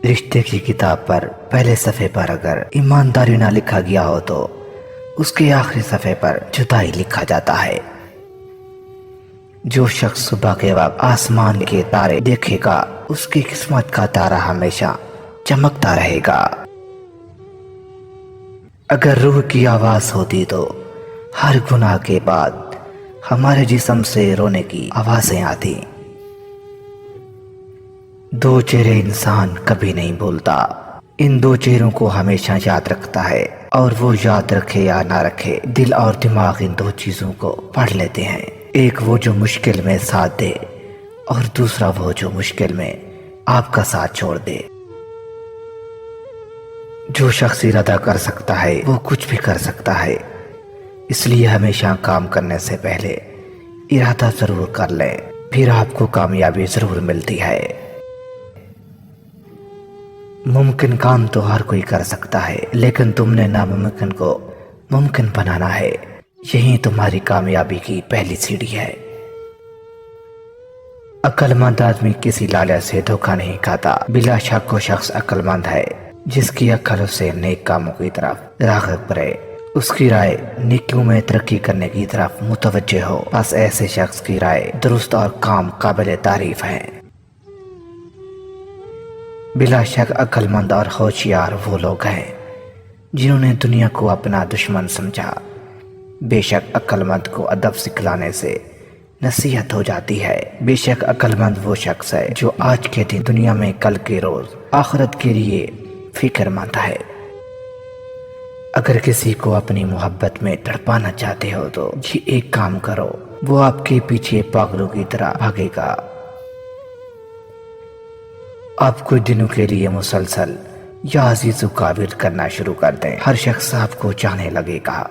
رشتے کی کتاب پر پہلے صفحے پر اگر ایمانداری نہ لکھا گیا ہو تو اس کے آخری صفحے پر جدائی لکھا جاتا ہے۔ جو شخص صبح کے وقت آسمان کے تارے دیکھے گا اس کی قسمت کا تارا ہمیشہ چمکتا رہے گا۔ اگر روح کی آواز ہوتی تو ہر گناہ کے بعد ہمارے جسم سے رونے کی آوازیں آتی۔ دو چہرے انسان کبھی نہیں بھولتا، ان دو چہروں کو ہمیشہ یاد رکھتا ہے، اور وہ یاد رکھے یا نہ رکھے دل اور دماغ ان دو چیزوں کو پڑھ لیتے ہیں۔ ایک وہ جو مشکل میں ساتھ دے اور دوسرا وہ جو مشکل میں آپ کا ساتھ چھوڑ دے۔ جو شخص ارادہ کر سکتا ہے وہ کچھ بھی کر سکتا ہے، اس لیے ہمیشہ کام کرنے سے پہلے ارادہ ضرور کر لیں، پھر آپ کو کامیابی ضرور ملتی ہے۔ ممکن کام تو ہر کوئی کر سکتا ہے، لیکن تم نے ناممکن کو ممکن بنانا ہے، یہی تمہاری کامیابی کی پہلی سیڑھی ہے۔ عقل مند آدمی کسی لالچ سے دھوکہ نہیں کھاتا۔ بلا شک وہ شخص عقل مند ہے جس کی عقل اسے نیک کاموں کی طرف راغب کرے، اس کی رائے نیکیوں میں ترقی کرنے کی طرف متوجہ ہو۔ بس ایسے شخص کی رائے درست اور کام قابل تعریف ہے۔ بلا شک عقل مند اور ہوشیار وہ لوگ ہیں جنہوں نے دنیا کو اپنا دشمن سمجھا۔ بے شک عقل مند کو ادب سکھلانے سے نصیحت ہو جاتی ہے۔ بے شک عقل مند وہ شخص ہے جو آج کے دن دنیا میں کل کے روز آخرت کے لیے فکر مند ہے۔ اگر کسی کو اپنی محبت میں تڑپانا چاہتے ہو تو یہ ایک کام کرو، وہ آپ کے پیچھے پاگلوں کی طرح بھاگے گا۔ آپ کچھ دنوں کے لیے مسلسل یا عزیز و قابل کرنا شروع کر دیں، ہر شخص آپ کو چاہنے لگے گا۔